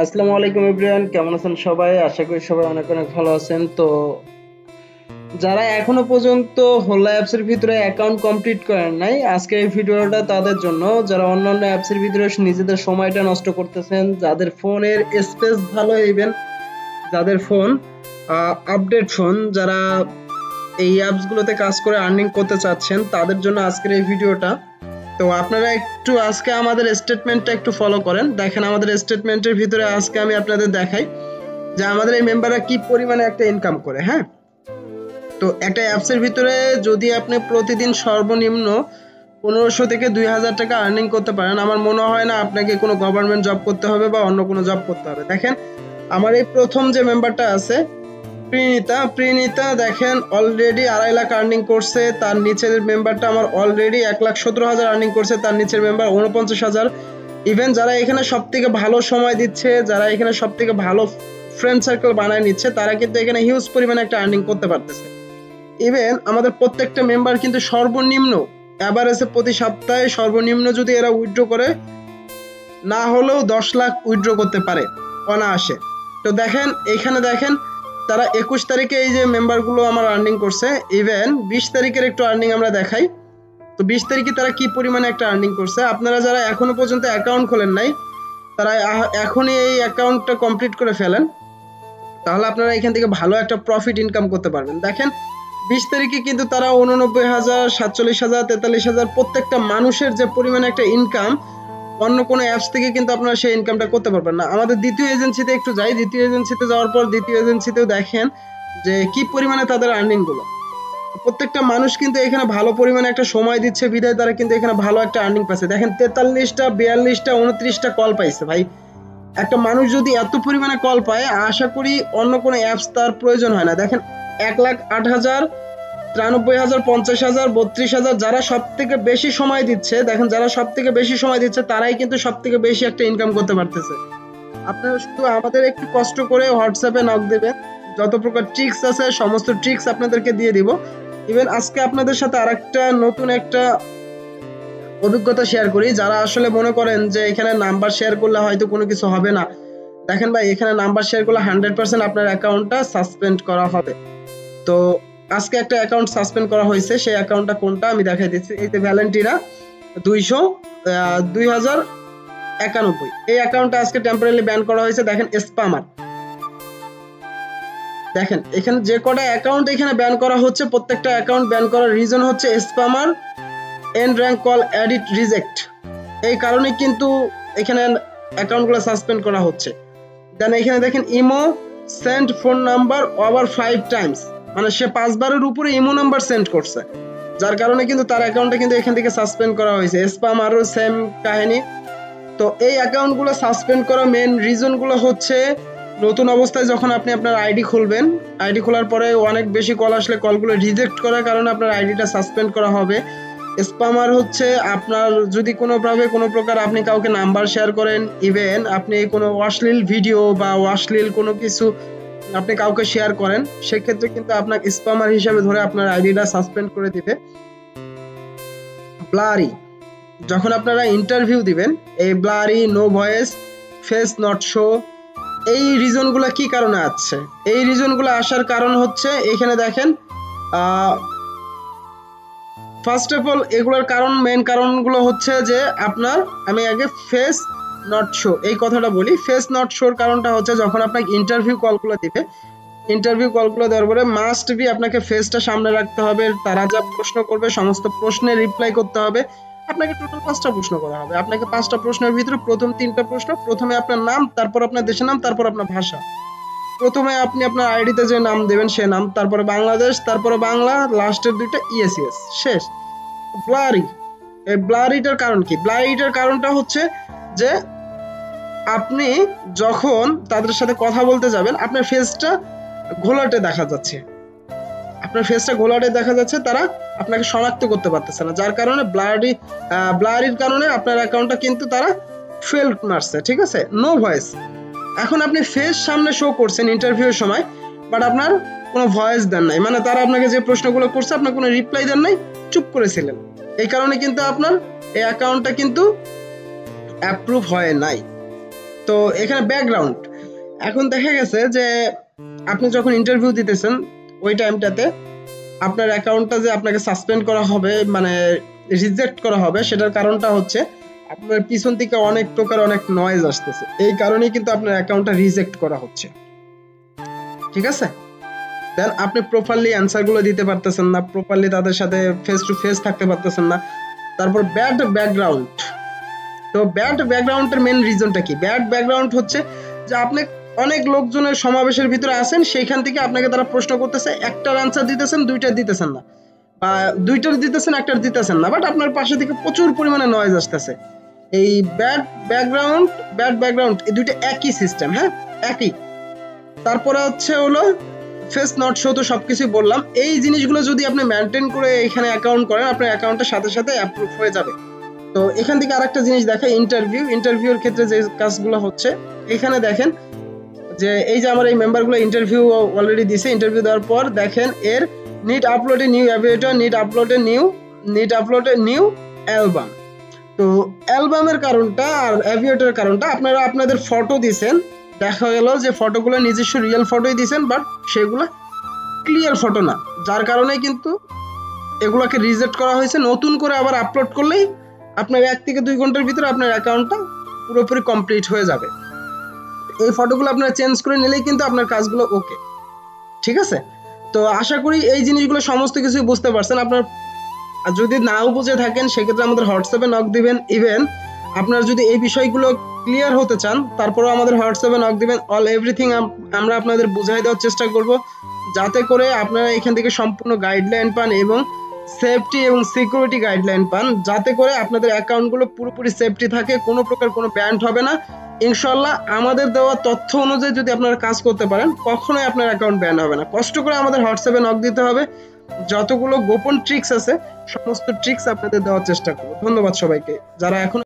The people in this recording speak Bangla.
আসসালামু আলাইকুম এভরিওয়ান, কেমন আছেন সবাই? আশা করি সবাই অনেক অনেক ভালো আছেন। তো যারা এখনো পর্যন্ত হোলা অ্যাপসের ভিতরে অ্যাকাউন্ট কমপ্লিট করেন নাই, আজকে এই ভিডিওটা তাদের জন্য। যারা অন্যান্য অ্যাপসের ভিতরে নিজেদের সময়টা নষ্ট করতেছেন, যাদের ফোনের স্পেস ভালো, ইভেন যাদের ফোন আপডেট ফোন, যারা এই অ্যাপসগুলোতে কাজ করে আর্নিং করতে চাচ্ছেন, তাদের জন্য আজকের এই ভিডিওটা। তো আপনারা একটু আজকে আমাদের স্টেটমেন্টটা একটু ফলো করেন। দেখেন আমাদের স্টেটমেন্টের ভিতরে আজকে আমি আপনাদের দেখাই যে আমাদের এই মেম্বাররা কি পরিমাণে একটা ইনকাম করে। হ্যাঁ, তো একটা অ্যাপসের ভিতরে যদি আপনি প্রতিদিন সর্বনিম্ন 1500 থেকে 2000 টাকা আর্নিং করতে পারেন, আমার মনে হয় না আপনাকে কোনো গভর্নমেন্ট জব করতে হবে বা অন্য কোনো জব করতে হবে। দেখেন আমার এই প্রথম যে মেম্বারটা আছে প্রিনিতা দেখেন অলরেডি 2.5 লাখ আর্নিং করছে। তার নিচের মেম্বারটা আমার অলরেডি 1,17,000 আর্নিং করছে। তার নিচের মেম্বার 49,000। ইভেন যারা এখানে সব থেকে ভালো সময় দিচ্ছে, যারা এখানে সব থেকে ভালো ফ্রেন্ড সার্কেল বানায় নিচ্ছে, তারা কিন্তু এখানে হিউজ পরিমাণে একটা আর্নিং করতে পারতেছে। ইভেন আমাদের প্রত্যেকটা মেম্বার কিন্তু সর্বনিম্ন অ্যাভারেজে প্রতি সপ্তাহে সর্বনিম্ন যদি এরা উইথড্র করে, না হলেও 10 লাখ উইথড্র করতে পারে অনায়াসে। তো দেখেন এখানে দেখেন তারা 21 তারিখে এই যে মেম্বারগুলো আমার আর্নিং করছে। ইভেন 20 তারিখের একটু আর্নিং আমরা দেখাই। তো 20 তারিখে তারা কি পরিমাণে একটা আর্নিং করছে। আপনারা যারা এখনো পর্যন্ত অ্যাকাউন্ট খোলেন নাই, তারা এখনই এই অ্যাকাউন্টটা কমপ্লিট করে ফেলেন, তাহলে আপনারা এখান থেকে ভালো একটা প্রফিট ইনকাম করতে পারবেন। দেখেন 20 তারিখে কিন্তু তারা 89,000, 47,000, 43,000 প্রত্যেকটা মানুষের যে পরিমাণে একটা ইনকাম, অন্য কোনো অ্যাপস থেকে কিন্তু আপনারা সেই ইনকামটা করতে পারবেন না। আমাদের দ্বিতীয় এজেন্সিতে একটু যাই। দ্বিতীয় এজেন্সিতে যাওয়ার পর দ্বিতীয় এজেন্সিতেও দেখেন যে কি পরিমাণে তাদের আর্নিং গুলো। প্রত্যেকটা মানুষ কিন্তু এখানে ভালো পরিমাণে একটা সময় দিচ্ছে বিধায় তারা কিন্তু এখানে ভালো একটা আর্নিং পাচ্ছে। দেখেন 43টা, 42টা, 29টা কল পাইছে। ভাই একটা মানুষ যদি এত পরিমাণে কল পায়, আশা করি অন্য কোনো অ্যাপস তার প্রয়োজন হয় না। দেখেন 1,08,000, 93,000, 50,000, 32,000, যারা সব থেকে বেশি সময় দিচ্ছে, দেখেন যারা সব থেকে বেশি সময় দিচ্ছে তারাই কিন্তু সব থেকে বেশি একটা ইনকাম করতে পারতেছে। আপনারা শুধু আমাদের একটু কষ্ট করে হোয়াটসঅ্যাপে নক দেবেন, যত প্রকার ট্রিক্স আছে সমস্ত ট্রিক্স আপনাদেরকে দিয়ে দিব। ইভেন আজকে আপনাদের সাথে আরেকটা নতুন একটা অভিজ্ঞতা শেয়ার করি। যারা আসলে মনে করেন যে এখানে নাম্বার শেয়ার করলে হয়তো কোনো কিছু হবে না, দেখেন ভাই এখানে নাম্বার শেয়ার করলে 100% আপনার অ্যাকাউন্টটা সাসপেন্ড করা হবে। তো আজকে একটা অ্যাকাউন্ট সাসপেন্ড করা হয়েছে, সেই অ্যাকাউন্টটা কোনটা আমি দেখাই দিচ্ছি। এই যে ভ্যালেন্টিনা 2091, এই অ্যাকাউন্টটা আজকে টেম্পোরারি ব্যান করা হয়েছে। দেখেন স্প্যামার, দেখেন এখানে যে কটা অ্যাকাউন্ট এখানে ব্যান করা হচ্ছে, প্রত্যেকটা অ্যাকাউন্ট ব্যান করার রিজন হচ্ছে spammer, and prank call, edit, reject. এই কারণে কিন্তু এখানে অ্যাকাউন্টগুলো সাসপেন্ড করা হচ্ছে। দেন এখানে দেখেন imo send phone number over 5 Times, মানে সে 5 বারের উপরে ইমো নাম্বার সেন্ড করছে, যার কারণে কিন্তু তার অ্যাকাউন্টটা কিন্তু এখান থেকে সাসপেন্ড করা হয়েছে। স্প্যাম আরও সেম কাহিনী। তো এই অ্যাকাউন্টগুলো সাসপেন্ড করার মেন রিজনগুলো হচ্ছে, নতুন অবস্থায় যখন আপনি আপনার আইডি খুলবেন, আইডি খোলার পরে অনেক বেশি কল আসলে কলগুলো রিজেক্ট করার কারণে আপনার আইডিটা সাসপেন্ড করা হবে। স্প্যামার হচ্ছে আপনার যদি কোনোভাবে কোনো প্রকার আপনি কাউকে নাম্বার শেয়ার করেন, ইভেন আপনি কোনো অশ্লীল ভিডিও বা অশ্লীল কোনো কিছু আপনি কাউকে শেয়ার করেন, সেক্ষেত্রে কিন্তু আপনাকে স্প্যামার হিসাবে ধরে আপনার আইডিটা সাসপেন্ড করে দিবে। ব্লারি, যখন আপনারা ইন্টারভিউ দিবেন, এই blurry, no voice, face not show, এই রিজনগুলো কি কারণে আসছে? এই রিজনগুলো আসার কারণ হচ্ছে এখানে দেখেন, ফার্স্ট অফ অল এগুলোর কারণ, মেন কারণগুলো হচ্ছে যে আপনার, আমি আগে ফেস নট শো এই কথাটা বলি। ফেস নট শোর কারণটা হচ্ছে যখন আপনাকে ইন্টারভিউ কলগুলো দিবে, ইন্টারভিউ কলগুলো দেওয়ার পরে মাস্ট বি আপনাকে ফেসটা সামনে রাখতে হবে। তারা যা প্রশ্ন করবে সমস্ত প্রশ্নের রিপ্লাই করতে হবে। আপনাকে টোটাল 5টা প্রশ্ন করা হবে। আপনাকে 5টা প্রশ্নের ভিতরে প্রথম 3টা প্রশ্ন, প্রথমে আপনার নাম, তারপর আপনার দেশের নাম, তারপর আপনার ভাষা। প্রথমে আপনি আপনার আইডিতে যে নাম দেবেন সে নাম, তারপরে বাংলাদেশ, তারপরে বাংলা, লাস্টের 2টা ইএস ইএস, শেষ। ব্লারি, এই ব্লারিটার কারণ কি? ব্লারিটার কারণটা হচ্ছে যে আপনি যখন তাদের সাথে কথা বলতে যাবেন, আপনার ফেসটা ঘোলাটে দেখা যাচ্ছে, আপনার ফেসটা ঘোলাটে দেখা যাচ্ছে, তারা আপনাকে শনাক্ত করতে পারতেছে না, যার কারণে ব্লারির কারণে আপনার অ্যাকাউন্টটা কিন্তু তারা ফেল মারছে। ঠিক আছে, নো ভয়েস, এখন আপনি ফেস সামনে শো করছেন ইন্টারভিউর সময়, বাট আপনার কোনো ভয়েস দেন নাই, মানে তারা আপনাকে যে প্রশ্নগুলো করছে আপনার কোনো রিপ্লাই দেন নাই, চুপ করেছিলেন। এই কারণে কিন্তু আপনার এই অ্যাকাউন্টটা কিন্তু অ্যাপ্রুভ হয় নাই। তো এখানে ব্যাকগ্রাউন্ড, এখন দেখা গেছে যে আপনি যখন ইন্টারভিউ দিতেছেন ওই টাইমটাতে আপনার অ্যাকাউন্টটা যে আপনাকে সাসপেন্ড করা হবে, মানে রিজেক্ট করা হবে, সেটার কারণটা হচ্ছে আপনার পিছন থেকে অনেক প্রকার অনেক নয়েজ আসতেছে, এই কারণেই কিন্তু আপনার অ্যাকাউন্টটা রিজেক্ট করা হচ্ছে। ঠিক আছে, দেন আপনি প্রপারলি অ্যান্সারগুলো দিতে পারতেছেন না, প্রপারলি তাদের সাথে ফেস টু ফেস থাকতে পারতেছেন না। তারপর ব্যাড ব্যাকগ্রাউন্ড। তো ব্যাড ব্যাকগ্রাউন্ডের মেন রিজনটা কি? ব্যাড ব্যাকগ্রাউন্ড হচ্ছে যে আপনি অনেক লোকজনের সমাবেশের ভিতরে আছেন, সেইখান থেকে আপনাকে তারা প্রশ্ন করতেছে, একটার অ্যান্সার দিতেছেন, দুইটার দিতেছেন না, বা দুইটার দিতেছেন, একটার দিতেছেন না, বাট আপনার পাশে থেকে প্রচুর পরিমাণে নয়েজ আসতেছে। এই ব্যাড ব্যাকগ্রাউন্ড এই দুইটা একই সিস্টেম, হ্যাঁ একই। তারপরে হলো ফেস নট শো, তো সবকিছু বললাম। এই জিনিসগুলো যদি আপনি মেনটেন করে এখানে অ্যাকাউন্ট করেন, আপনার অ্যাকাউন্টের সাথে সাথে অ্যাপ্রুভ হয়ে যাবে। তো এখান থেকে আরেকটা জিনিস দেখায়, ইন্টারভিউর ক্ষেত্রে যে কাজগুলো হচ্ছে, এখানে দেখেন যে এই যে আমার এই মেম্বারগুলো ইন্টারভিউ অলরেডি দিছে। ইন্টারভিউ দেওয়ার পর দেখেন এর need upload a new aviator, need upload a new album. তো অ্যালবামের কারণটা আর অ্যাভিয়েটরের কারণটা, আপনারা আপনাদের ফটো দিছেন, দেখা গেল যে ফটোগুলো নিজস্ব রিয়েল ফটোই দিছেন, বাট সেগুলো ক্লিয়ার ফটো না, যার কারণে কিন্তু এগুলোকে রিজেক্ট করা হয়েছে। নতুন করে আবার আপলোড করলেই আপনার 1 থেকে 2 ঘন্টার ভিতরে আপনার অ্যাকাউন্টটা পুরোপুরি কমপ্লিট হয়ে যাবে। এই ফটোগুলো আপনারা চেঞ্জ করে নিলেই কিন্তু আপনার কাজগুলো ওকে। ঠিক আছে, তো আশা করি এই জিনিসগুলো সমস্ত কিছু বুঝতে পারছেন। আপনার যদি নাও বুঝে থাকেন সেক্ষেত্রে আমাদের হোয়াটসঅ্যাপে নক দিবেন। ইভেন আপনারা যদি এই বিষয়গুলো ক্লিয়ার হতে চান, তারপরেও আমাদের হোয়াটসঅ্যাপে নক দিবেন। অল এভরিথিং আমরা আপনাদের বুঝাই দেওয়ার চেষ্টা করব, যাতে করে আপনারা এখান থেকে সম্পূর্ণ গাইডলাইন পান এবং সেফটি এবং সিকিউরিটি গাইডলাইন পান, যাতে করে আপনাদের অ্যাকাউন্টগুলো পুরোপুরি সেফটি থাকে, কোনো প্রকার কোনো ব্যান্ড হবে না। ইনশাল্লাহ আমাদের দেওয়া তথ্য অনুযায়ী যদি আপনারা কাজ করতে পারেন, কখনোই আপনার অ্যাকাউন্ট ব্যান হবে না। কষ্ট করে আমাদের হোয়াটসঅ্যাপে নক দিতে হবে, যতগুলো গোপন ট্রিক্স আছে সমস্ত ট্রিক্স আপনাদের দেওয়ার চেষ্টা করব। ধন্যবাদ সবাইকে যারা এখন